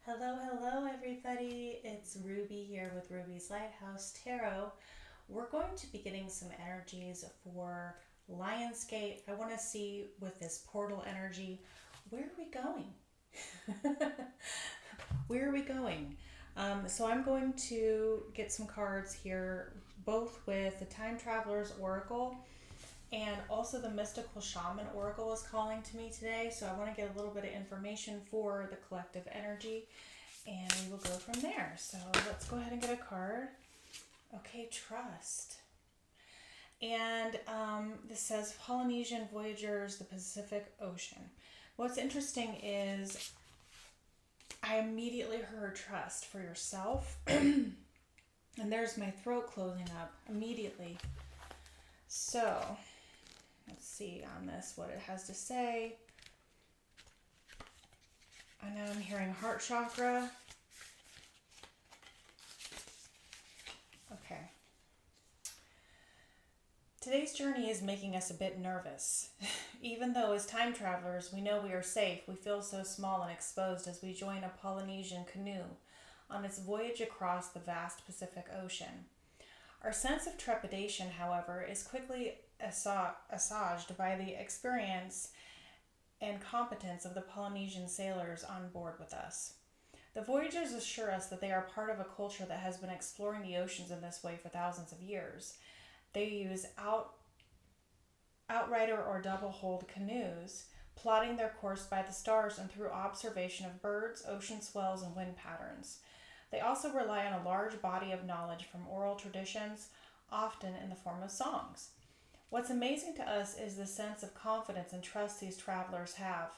Hello, everybody. It's Ruby here with Ruby's Lighthouse Tarot. We're going to be getting some energies for Lionsgate. I want to see with this portal energy, where are we going? Where are we going? So I'm going to get some cards here, both with the Time Traveler's Oracle and also the Mystical Shaman Oracle is calling to me today. So I want to get a little bit of information for the collective energy and we will go from there. So let's go ahead and get a card. Okay, trust. And this says Polynesian Voyagers, the Pacific Ocean. What's interesting is I immediately heard trust for yourself. And there's my throat closing up immediately. So let's see on this what it has to say. I know I'm hearing heart chakra. Okay. Today's journey is making us a bit nervous. Even though as time travelers we know we are safe, we feel so small and exposed as we join a Polynesian canoe on its voyage across the vast Pacific Ocean. Our sense of trepidation, however, is quickly assuaged by the experience and competence of the Polynesian sailors on board with us. The Voyagers assure us that they are part of a culture that has been exploring the oceans in this way for thousands of years. They use outrider or double-hulled canoes, plotting their course by the stars and through observation of birds, ocean swells, and wind patterns. They also rely on a large body of knowledge from oral traditions, often in the form of songs. What's amazing to us is the sense of confidence and trust these travelers have,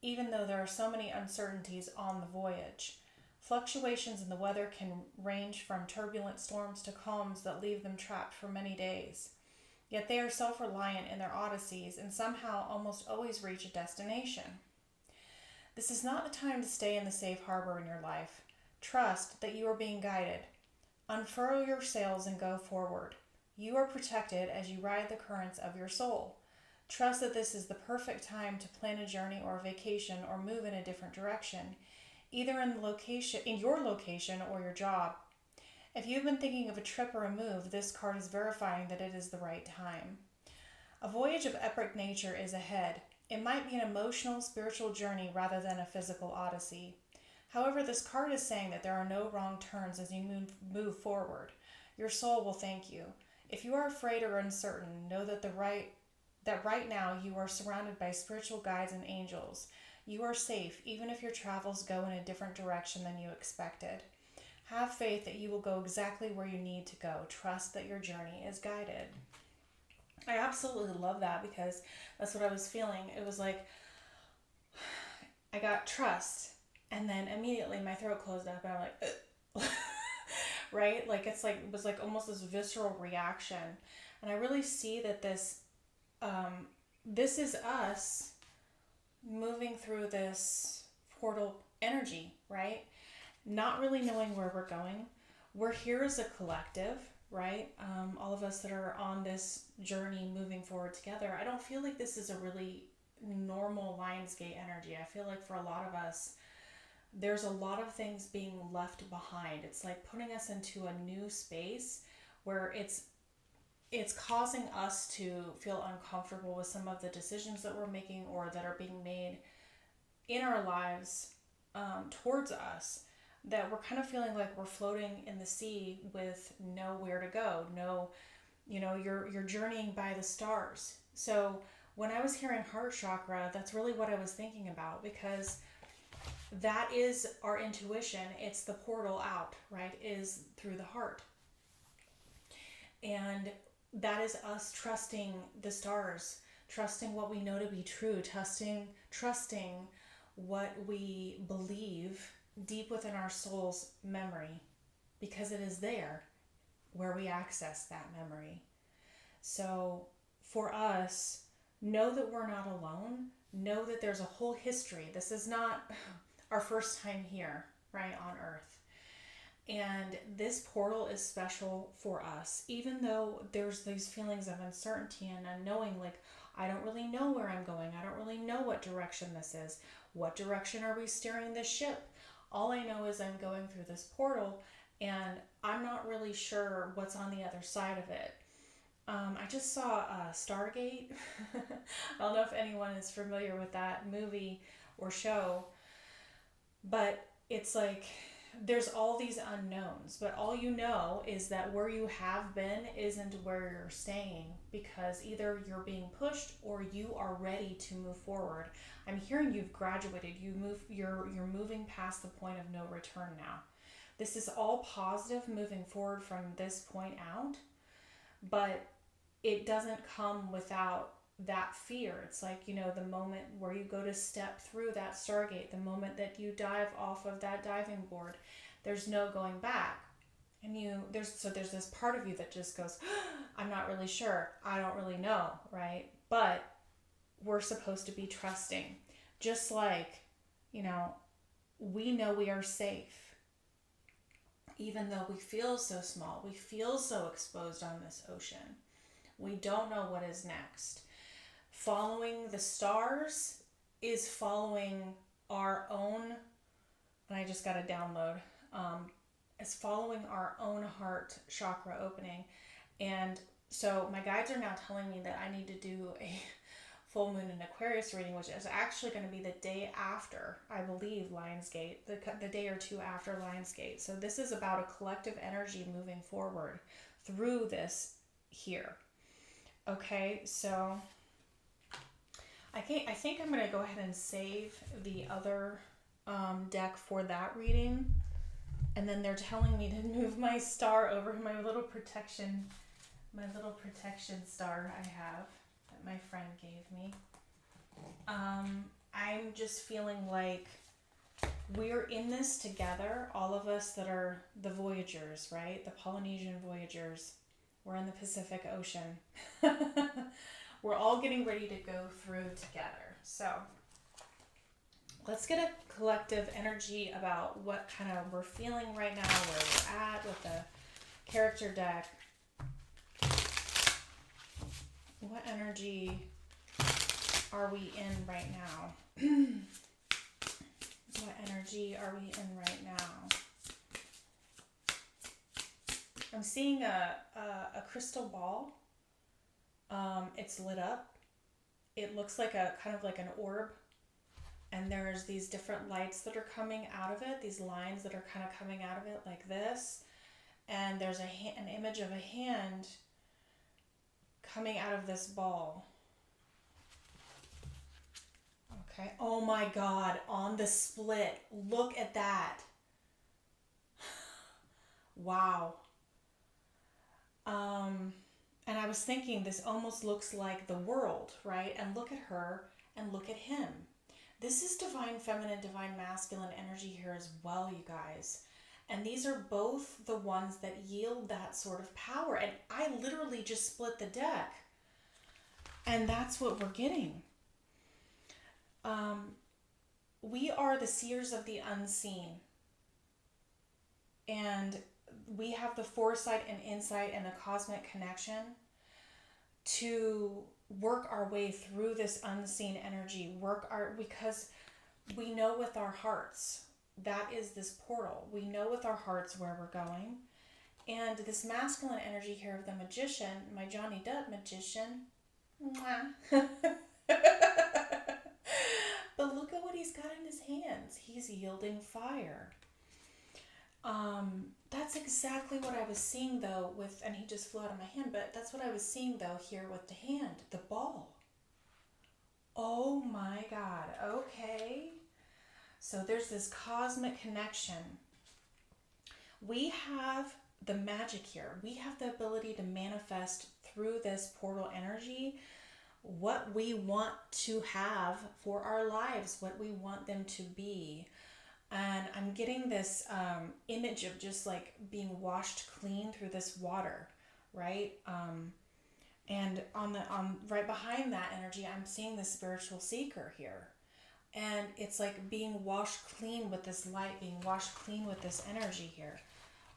even though there are so many uncertainties on the voyage. Fluctuations in the weather can range from turbulent storms to calms that leave them trapped for many days. Yet they are self-reliant in their odysseys and somehow almost always reach a destination. This is not the time to stay in the safe harbor in your life. Trust that you are being guided. Unfurl your sails and go forward. You are protected as you ride the currents of your soul. Trust that this is the perfect time to plan a journey or a vacation or move in a different direction, either in your location or your job. If you've been thinking of a trip or a move, this card is verifying that it is the right time. A voyage of epic nature is ahead. It might be an emotional, spiritual journey rather than a physical odyssey. However, this card is saying that there are no wrong turns as you move forward. Your soul will thank you. If you are afraid or uncertain, know that right now you are surrounded by spiritual guides and angels. You are safe, even if your travels go in a different direction than you expected. Have faith that you will go exactly where you need to go. Trust that your journey is guided. I absolutely love that because that's what I was feeling. It was like I got trust, and then immediately my throat closed up, and I'm like, ugh. Right? Like it was like almost this visceral reaction, and I really see that this is us moving through this portal energy, right? Not really knowing where we're going. We're here as a collective, right? All of us that are on this journey moving forward together. I don't feel like this is a really normal Lionsgate energy. I feel like for a lot of us, there's a lot of things being left behind. It's like putting us into a new space where it's causing us to feel uncomfortable with some of the decisions that we're making or that are being made in our lives towards us, that we're kind of feeling like we're floating in the sea with nowhere to go. No, you're journeying by the stars. So when I was hearing heart chakra, that's really what I was thinking about, because that is our intuition. It's the portal out, right? Is through the heart. And that is us trusting the stars, trusting what we know to be true, trusting what we believe deep within our soul's memory, because it is there where we access that memory. So for us, know that we're not alone. Know that there's a whole history. This is not our first time here, right, on Earth. And this portal is special for us, even though there's these feelings of uncertainty and unknowing, like, I don't really know where I'm going. I don't really know what direction this is. What direction are we steering this ship? All I know is I'm going through this portal and I'm not really sure what's on the other side of it. I just saw Stargate. I don't know if anyone is familiar with that movie or show, but it's like there's all these unknowns, but all you know is that where you have been isn't where you're staying, because either you're being pushed or you are ready to move forward. I'm hearing you've graduated. You're moving past the point of no return now. This is all positive moving forward from this point out, but it doesn't come without that fear. It's like, the moment where you go to step through that Stargate, the moment that you dive off of that diving board, there's no going back. And there's this part of you that just goes, I'm not really sure. I don't really know, right? But we're supposed to be trusting. Just like, we know we are safe. Even though we feel so small, we feel so exposed on this ocean. We don't know what is next. Following the stars is following our own, and I just got a download, it's following our own heart chakra opening. And so my guides are now telling me that I need to do a full moon in Aquarius reading, which is actually going to be the day after, I believe, Lionsgate, the day or two after Lionsgate. So this is about a collective energy moving forward through this here. Okay, so I think I'm going to go ahead and save the other deck for that reading. And then they're telling me to move my star over, my little protection star I have that my friend gave me. I'm just feeling like we're in this together, all of us that are the Voyagers, right? The Polynesian Voyagers. We're in the Pacific Ocean. We're all getting ready to go through together. So let's get a collective energy about what kind of we're feeling right now, where we're at with the character deck. What energy are we in right now? What energy are we in right now? I'm seeing a crystal ball. It's lit up. It looks like a kind of like an orb. And there's these different lights that are coming out of it, these lines that are kind of coming out of it like this. And there's an image of a hand coming out of this ball. Okay. Oh my God, on the split. Look at that. Wow. And I was thinking this almost looks like the world, right? And look at her and look at him. This is divine feminine, divine masculine energy here as well, you guys. And these are both the ones that yield that sort of power. And I literally just split the deck. And that's what we're getting. We are the seers of the unseen. And we have the foresight and insight and the cosmic connection to work our way through this unseen energy, because we know with our hearts, that is this portal. We know with our hearts where we're going. And this masculine energy here of the magician, my Johnny Depp magician, but look at what he's got in his hands. He's yielding fire. That's exactly what I was seeing though and he just flew out of my hand, but that's what I was seeing though here with the hand, the ball. Oh my God. Okay. So there's this cosmic connection. We have the magic here. We have the ability to manifest through this portal energy what we want to have for our lives, what we want them to be. And I'm getting this image of just like being washed clean through this water, right? And on right behind that energy, I'm seeing the spiritual seeker here. And it's like being washed clean with this light, being washed clean with this energy here.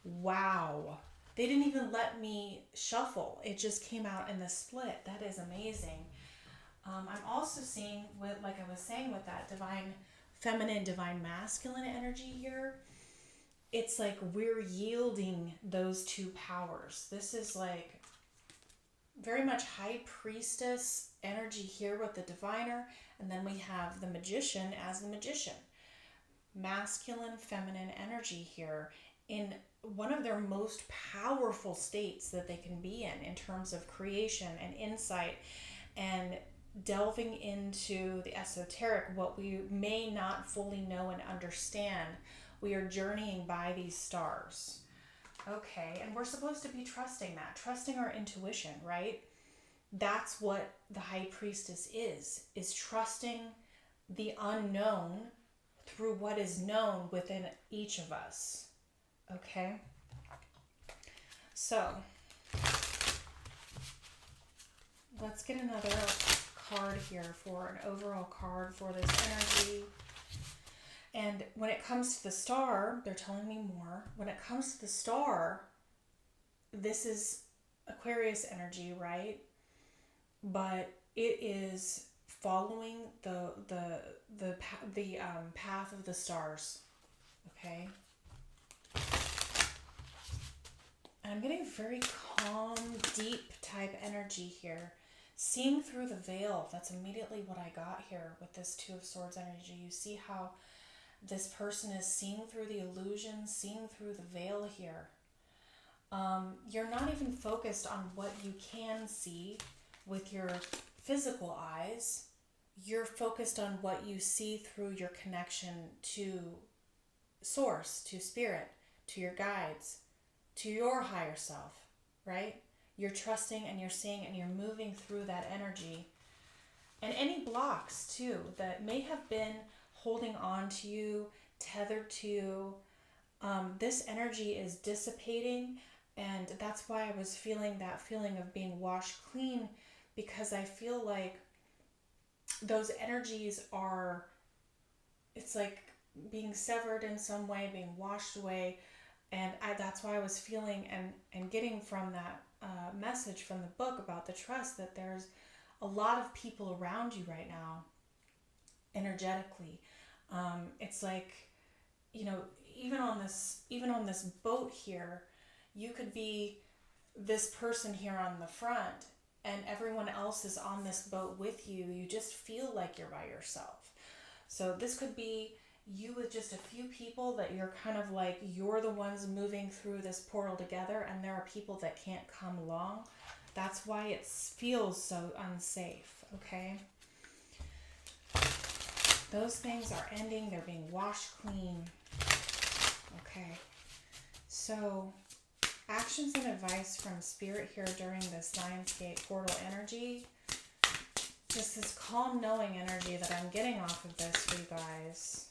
Wow. They didn't even let me shuffle. It just came out in the split. That is amazing. I'm also seeing, like I was saying, with that divine feminine, divine, masculine energy here, it's like we're yielding those two powers. This is like very much high priestess energy here with the diviner, and then we have the magician as the magician. Masculine, feminine energy here in one of their most powerful states that they can be in terms of creation and insight and delving into the esoteric, what we may not fully know and understand. We are journeying by these stars. Okay, and we're supposed to be trusting that, trusting our intuition, right? That's what the high priestess is trusting the unknown through what is known within each of us. Okay? So, let's get another card here for an overall card for this energy. And when it comes to the star, they're telling me more. When it comes to the star, this is Aquarius energy, right? But it is following the path of the stars. Okay. And I'm getting very calm, deep type energy here. Seeing through the veil. That's immediately what I got here with this Two of Swords energy. You see how this person is seeing through the illusion, seeing through the veil here. You're not even focused on what you can see with your physical eyes. You're focused on what you see through your connection to source, to spirit, to your guides, to your higher self, right? You're trusting and you're seeing and you're moving through that energy. And any blocks too that may have been holding on to you, tethered to you, this energy is dissipating. And that's why I was feeling that feeling of being washed clean, because I feel like those energies are, it's like being severed in some way, being washed away. And that's why I was feeling and getting from that message from the book about the trust, that there's a lot of people around you right now, energetically. It's like, you know, even on this boat here, you could be this person here on the front and everyone else is on this boat with you. You just feel like you're by yourself. So this could be you with just a few people that you're kind of like, you're the ones moving through this portal together, and there are people that can't come along. That's why it feels so unsafe, okay? Those things are ending. They're being washed clean. Okay. So, actions and advice from Spirit here during this Lionsgate portal energy. Just this calm, knowing energy that I'm getting off of this for you guys.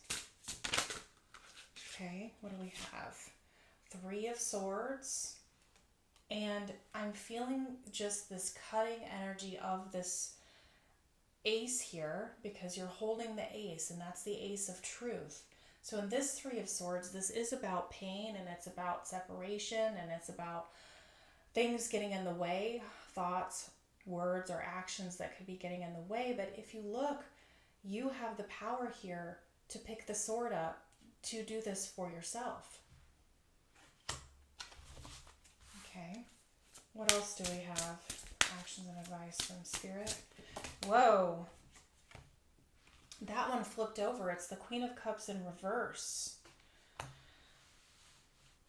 Okay, what do we have? 3 of Swords. And I'm feeling just this cutting energy of this ace here, because you're holding the ace, and that's the ace of truth. So in this 3 of Swords, this is about pain, and it's about separation, and it's about things getting in the way, thoughts, words, or actions that could be getting in the way. But if you look, you have the power here to pick the sword up to do this for yourself. Okay, what else do we have? Actions and advice from Spirit. Whoa, that one flipped over. It's the Queen of Cups in reverse.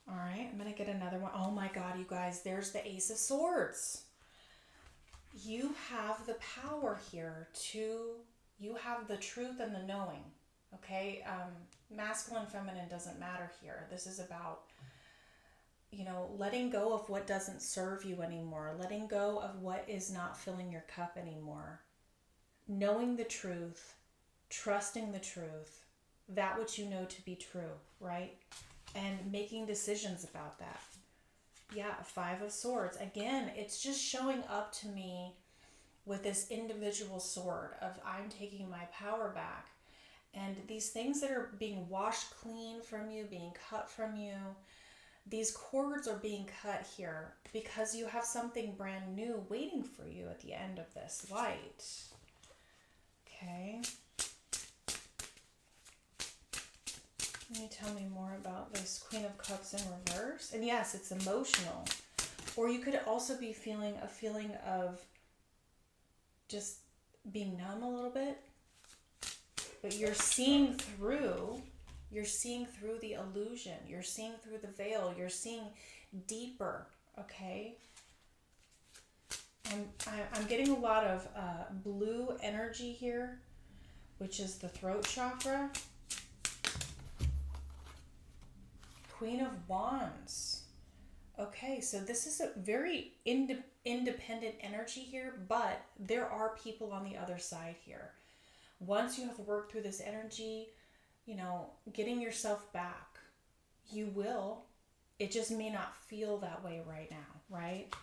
All right, I'm going to get another one. Oh my God, you guys, there's the Ace of Swords. You have the power here you have the truth and the knowing, okay? Masculine, feminine doesn't matter here. This is about, you know, letting go of what doesn't serve you anymore, letting go of what is not filling your cup anymore, knowing the truth, trusting the truth, that which you know to be true, right? And making decisions about that. Yeah, 5 of Swords. Again, it's just showing up to me with this individual sword of I'm taking my power back. And these things that are being washed clean from you, being cut from you, these cords are being cut here because you have something brand new waiting for you at the end of this light. Okay. Can you tell me more about this Queen of Cups in reverse? And yes, it's emotional. Or you could also be feeling a feeling of just being numb a little bit. But you're seeing through the illusion. You're seeing through the veil. You're seeing deeper, okay? I'm getting a lot of blue energy here, which is the throat chakra. Queen of Wands. Okay, so this is a very independent energy here, but there are people on the other side here. Once you have worked through this energy, getting yourself back, you will. It just may not feel that way right now, right?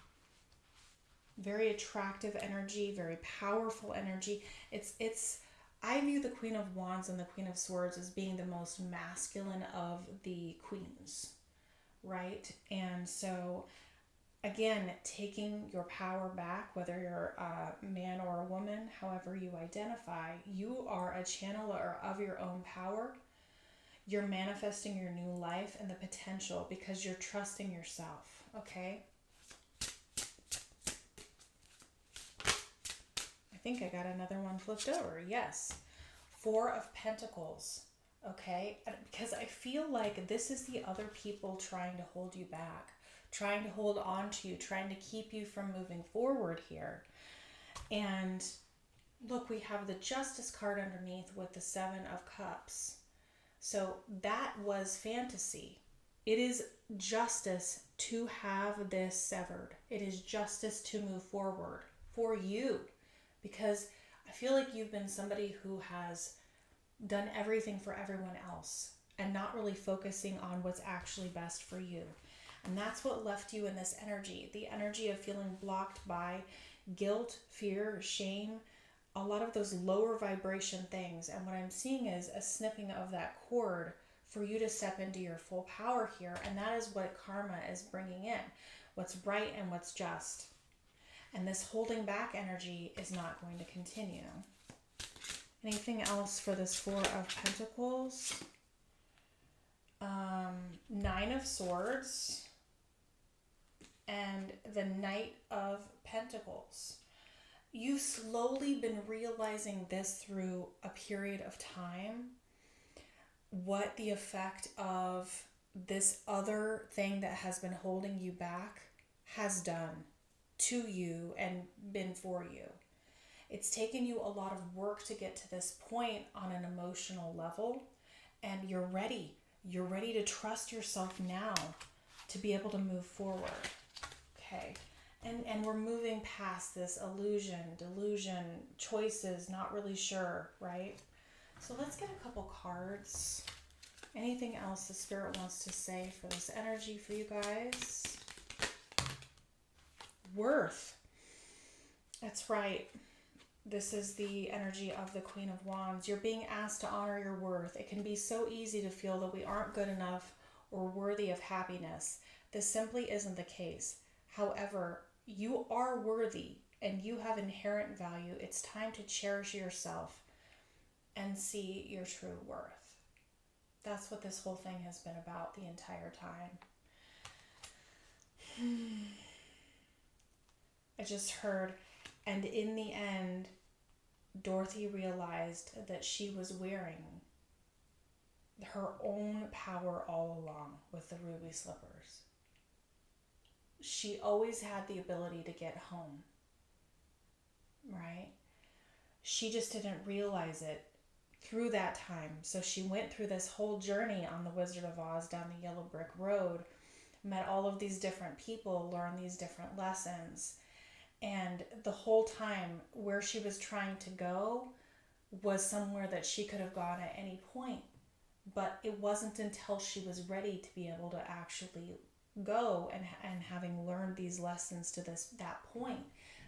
Very attractive energy, very powerful energy. I view the Queen of Wands and the Queen of Swords as being the most masculine of the queens, right? And so, again, taking your power back, whether you're a man or a woman, however you identify, you are a channeler of your own power. You're manifesting your new life and the potential because you're trusting yourself, okay? I think I got another one flipped over. Yes. Four of Pentacles. Okay. Because I feel like this is the other people trying to hold you back, trying to hold on to you, trying to keep you from moving forward here. And look, we have the Justice card underneath with the Seven of Cups. So that was fantasy. It is justice to have this severed. It is justice to move forward for you. Because I feel like you've been somebody who has done everything for everyone else and not really focusing on what's actually best for you. And that's what left you in this energy. The energy of feeling blocked by guilt, fear, shame, a lot of those lower vibration things. And what I'm seeing is a snipping of that cord for you to step into your full power here. And that is what karma is bringing in. What's right and what's just. And this holding back energy is not going to continue. Anything else for this Four of Pentacles? Nine of Swords. And the Knight of Pentacles. You've slowly been realizing this through a period of time. What the effect of this other thing that has been holding you back has done to you and been for you. It's taken you a lot of work to get to this point on an emotional level, and you're ready. You're ready to trust yourself now to be able to move forward. Okay. And we're moving past this illusion, delusion, choices, not really sure, right? So let's get a couple cards. Anything else the Spirit wants to say for this energy for you guys? Worth. That's right. This is the energy of the Queen of Wands. You're being asked to honor your worth. It can be so easy to feel that we aren't good enough or worthy of happiness. This simply isn't the case. However, you are worthy and you have inherent value. It's time to cherish yourself and see your true worth. That's what this whole thing has been about the entire time. I just heard, and in the end, Dorothy realized that she was wearing her own power all along with the ruby slippers. She always had the ability to get home, right? She just didn't realize it through that time. So she went through this whole journey on the Wizard of Oz down the yellow brick road, met all of these different people, learned these different lessons. And the whole time where she was trying to go was somewhere that she could have gone at any point. But it wasn't until she was ready to be able to actually go and having learned these lessons to that point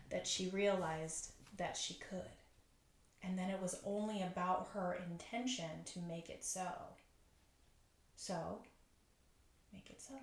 that she realized that she could. And then it was only about her intention to make it so. So, make it so.